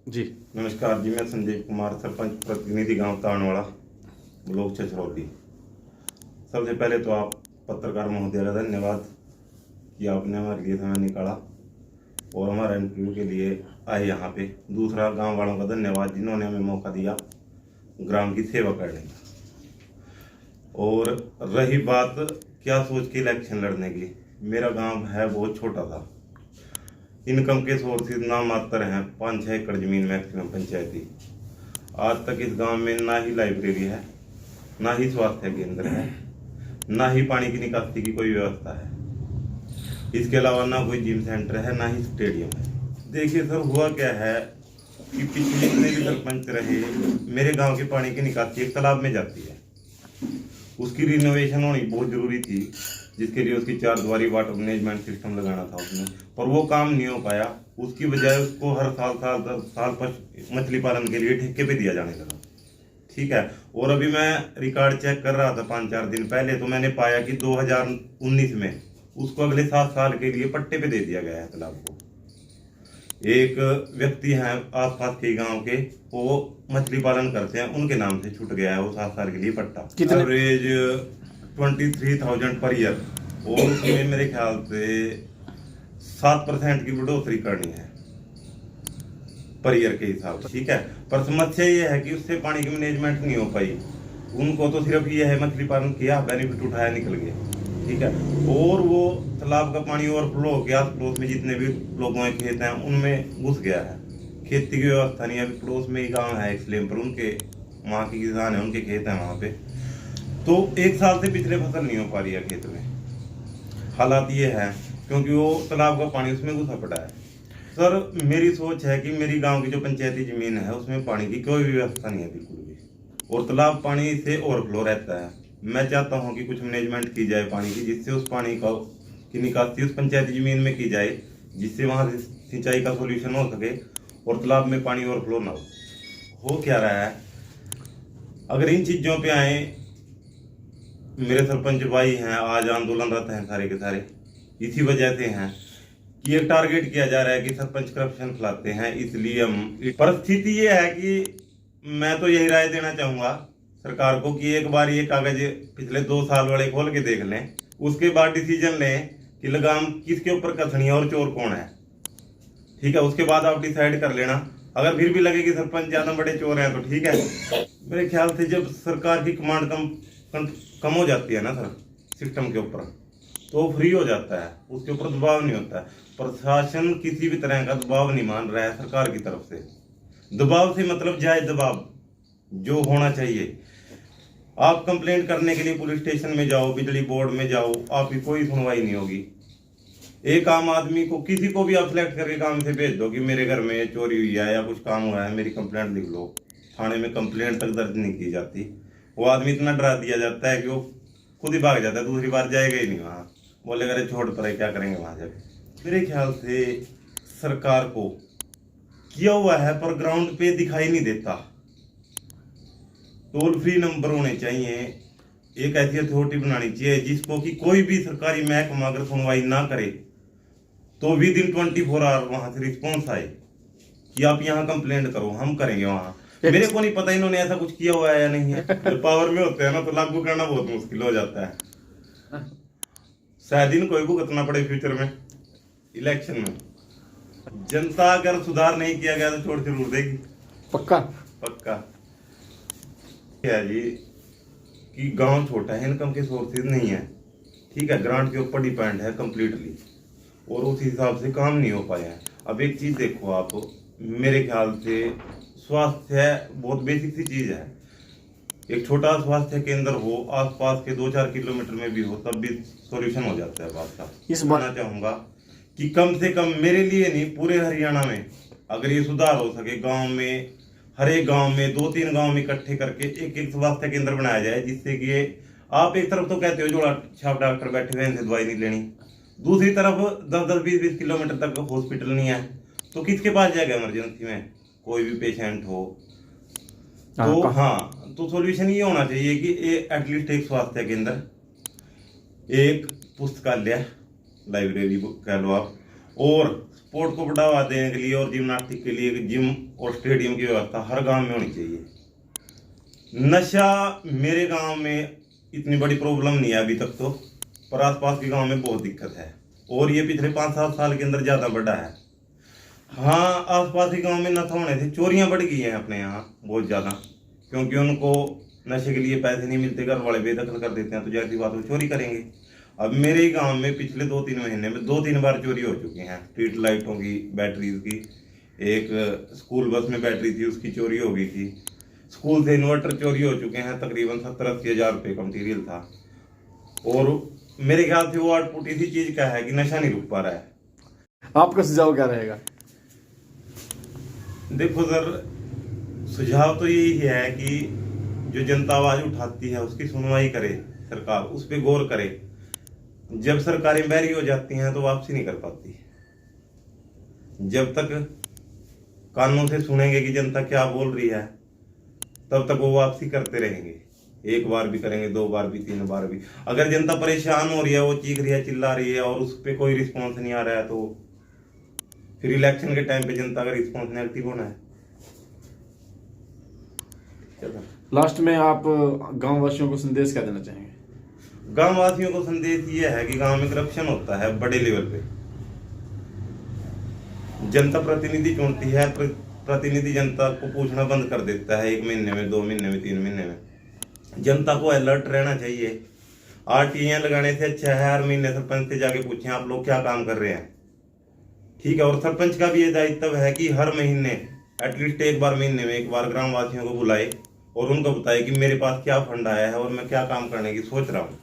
जी नमस्कार जी, मैं संजय कुमार, सरपंच प्रतिनिधि गांव ताणवाड़ा, ब्लॉक छछरौली। सबसे पहले तो आप पत्रकार महोदय का धन्यवाद कि आपने हमारे लिए समय निकाला और हमारा इंटरव्यू के लिए आए यहाँ पे। दूसरा, गांव वालों का धन्यवाद जिन्होंने हमें मौका दिया ग्राम की सेवा करने का। और रही बात क्या सोच के इलेक्शन लड़ने की, मेरा गाँव है बहुत छोटा था, इनकम के सोर्सेज नाम मात्र हैं, 5-6 एकड़ जमीन मैक्सिमम पंचायती। आज तक इस गांव में ना ही लाइब्रेरी है, ना ही स्वास्थ्य केंद्र है, ना ही पानी की निकासी की कोई व्यवस्था है। इसके अलावा ना कोई जिम सेंटर है, ना ही स्टेडियम है। देखिए सर, हुआ क्या है कि पिछले जितने भी सरपंच रहे, मेरे गांव के पानी की निकासी एक तालाब में जाती है। उसकी रिनोवेशन होनी बहुत जरूरी थी, जिसके लिए उसकी 4 द्वारी वाटर मैनेजमेंट सिस्टम लगाना था उसमें, पर वो काम नहीं हो पाया। उसकी बजाय उसको हर साल पर मछली पालन के लिए ठेके पे दिया जाने लगा। ठीक है। और अभी मैं रिकॉर्ड चेक कर रहा था 5-4 दिन पहले, तो मैंने पाया कि 2019 में उसको अगले 7 साल के लिए पट्टे पे दे दिया गया है तालाब को। एक व्यक्ति हैं आसपास के गांव के, वो मछली पालन करते हैं, उनके नाम से छूट गया है वो 7 साल के लिए पट्टा। एवरेज 23,000 पर ईयर, और उसमें मेरे ख्याल से 7% की बढ़ोतरी करनी है पर ईयर के हिसाब से। ठीक है। पर समस्या ये है कि उससे पानी की मैनेजमेंट नहीं हो पाई। उनको तो सिर्फ ये है मछली पालन किया, बेनिफिट उठाया, निकल गए। ठीक है। और वो तालाब का पानी ओवरफ्लो हो गया, पड़ोस में जितने भी लोगों के खेत हैं उनमें घुस गया है। खेती की व्यवस्था नहीं है। अभी पड़ोस में ही गाँव है एक स्लेम पर, उनके वहाँ के किसान है, उनके खेत हैं वहाँ पे, तो 1 साल से पिछले फसल नहीं हो पा रही है खेत में। हालात ये है क्योंकि वो तालाब का पानी उसमें घुसा पड़ा है। सर, मेरी सोच है कि मेरी गांव की जो पंचायती जमीन है उसमें पानी की कोई भी व्यवस्था नहीं है बिल्कुल भी, और तालाब पानी से ओवरफ्लो रहता है। मैं चाहता हूं कि कुछ मैनेजमेंट की जाए पानी की, जिससे उस पानी का की निकासी उस पंचायती जमीन में की जाए, जिससे वहां से सिंचाई का सोल्यूशन हो सके और तालाब में पानी ओवरफ्लो ना हो क्या रहा है। अगर इन चीजों पे आए, मेरे सरपंच भाई हैं, आज आंदोलनरत हैं सारे के सारे, इसी वजह से हैं कि एक टारगेट किया जा रहा है कि सरपंच करप्शन खिलाते हैं। इसलिए हम, परिस्थिति ये है कि मैं तो यही राय देना चाहूंगा सरकार को कि एक बार ये कागज पिछले 2 साल वाले खोल के देख लें, उसके बाद डिसीजन लें कि लगाम किसके ऊपर कसनी है और चोर कौन है। ठीक है। उसके बाद आप डिसाइड कर लेना। अगर फिर भी लगे कि सरपंच ज्यादा बड़े चोर हैं तो ठीक है। मेरे ख्याल से जब सरकार की कमांड कम हो जाती है ना सर सिस्टम के ऊपर, तो फ्री हो जाता है, उसके ऊपर दबाव नहीं होता है। प्रशासन किसी भी तरह का दबाव नहीं मान रहा है सरकार की तरफ से। दबाव से मतलब जायज दबाव जो होना चाहिए। आप कंप्लेंट करने के लिए पुलिस स्टेशन में जाओ, बिजली बोर्ड में जाओ, आपकी कोई सुनवाई नहीं होगी। एक आम आदमी को, किसी को भी आप सिलेक्ट करके काम से भेज दो कि मेरे घर में चोरी हुई है या कुछ काम हुआ है, मेरी कंप्लेंट लिख लो, थाने में कंप्लेंट तक दर्ज नहीं की जाती। वो आदमी इतना डरा दिया जाता है कि वो खुद ही भाग जाता है, दूसरी बार जाएगा ही नहीं वहाँ, बोलेगा अरे छोड़ पर क्या करेंगे वहाँ जाके। मेरे ख्याल से सरकार को किया हुआ है पर ग्राउंड पे दिखाई नहीं देता। टोल फ्री नंबर होने चाहिए, एक ऐसी अथॉरिटी बनानी चाहिए जिसको कि कोई भी सरकारी महकमा अगर सुनवाई ना करे तो विद इन 24 आवर वहां से रिस्पॉन्स आए कि आप यहाँ कंप्लेंट करो, हम करेंगे वहां। मेरे को नहीं पता इन्होंने ऐसा कुछ किया हुआ है या नहीं है। जब पावर में होते हैं ना तो लागू करना बहुत मुश्किल हो जाता है। शायद इनको भुगतना पड़े फ्यूचर में इलेक्शन में। जनता अगर सुधार नहीं किया गया तो छोड़ जरूर देगी, पक्का पक्का। क्या जी कि गांव छोटा है, इनकम के सोर्सेज नहीं है। ठीक है। ग्रांट के ऊपर डिपेंड है कंप्लीटली, और उस हिसाब से काम नहीं हो पाया है। अब एक चीज देखो आप, मेरे ख्याल से स्वास्थ्य बहुत बेसिक सी चीज है। एक छोटा स्वास्थ्य केंद्र हो, आसपास के 2-4 किलोमीटर में भी हो, तब भी सॉल्यूशन हो जाता है बात का। इस बार कहना चाहूंगा कि कम से कम, मेरे लिए नहीं पूरे हरियाणा में, अगर ये सुधार हो सके, गांव में, हर एक गांव में 2-3 गांव में इकट्ठे करके एक स्वास्थ्य केंद्र बनाया जाए, जिससे कि आप एक तरफ तो कहते हो जोड़ा छाप डॉक्टर बैठे हुए हैं, दवाई नहीं लेनी, दूसरी तरफ 10-10, 20-20 किलोमीटर तक हॉस्पिटल नहीं है, तो किसके पास जाएगा इमरजेंसी में कोई भी पेशेंट हो। तो हाँ, तो सॉल्यूशन ये होना चाहिए कि एटलीस्ट एक स्वास्थ्य केंद्र, एक पुस्तकालय, लाइब्रेरी कह लो आप, और स्पोर्ट को बढ़ावा देने के लिए और जिम्नास्टिक के लिए जिम और स्टेडियम की व्यवस्था हर गांव में होनी चाहिए। नशा मेरे गांव में इतनी बड़ी प्रॉब्लम नहीं है अभी तक तो, पर आसपास के गांव में बहुत दिक्कत है और ये पिछले 5-7 साल के अंदर ज़्यादा बढ़ा है। हाँ, आसपास के गांव में नशा होने से चोरियां बढ़ गई हैं अपने यहाँ बहुत ज़्यादा, क्योंकि उनको नशे के लिए पैसे नहीं मिलते, घर वाले बेदखल कर देते हैं, तो जाहिर सी बात वो चोरी करेंगे। अब मेरे ही गांव में पिछले 2-3 महीने में 2-3 बार चोरी हो चुकी हैं। स्ट्रीट लाइटों की, बैटरीज की, एक स्कूल बस में बैटरी थी उसकी चोरी हो गई थी, स्कूल से इन्वर्टर चोरी हो चुके हैं, तकरीबन 70-80 हज़ार रुपये का मटीरियल था। और मेरे ख्याल से वो आउटपुट इसी चीज़ का है कि नशा नहीं रुक पा रहा है। आपका सुझाव क्या रहेगा? देखो सर, सुझाव तो यही है कि जो जनता आवाज उठाती है उसकी सुनवाई करे सरकार, उस पर गौर करे। जब सरकारें बहरी हो जाती हैं तो वापसी नहीं कर पाती। जब तक कानों से सुनेंगे कि जनता क्या बोल रही है, तब तक वो वापसी करते रहेंगे। 1 बार भी करेंगे, 2 बार भी, 3 बार भी। अगर जनता परेशान हो रही है, वो चीख रही है, चिल्ला रही है और उस पर कोई रिस्पॉन्स नहीं आ रहा है, तो फिर इलेक्शन के टाइम पे जनता का रिस्पॉन्स नेगेटिव होना है। लास्ट में आप गांव वासियों को संदेश क्या देना चाहेंगे? गांव वासियों को संदेश ये है कि गांव में करप्शन होता है बड़े लेवल पे। जनता प्रतिनिधि चुनती है, प्रतिनिधि जनता को पूछना बंद कर देता है 1 महीने में, 2 महीने में, 3 महीने में। जनता को अलर्ट रहना चाहिए। आरटीआई लगाने से अच्छा है हर महीने सरपंच से जाके पूछें आप लोग क्या काम कर रहे हैं, ठीक है। और सरपंच का भी ये दायित्व है कि हर महीने एटलीस्ट 1 बार, महीने में 1 बार ग्राम वासियों को बुलाए और उनको बताए कि मेरे पास क्या फंड आया है और मैं क्या काम करने की सोच रहा हूँ।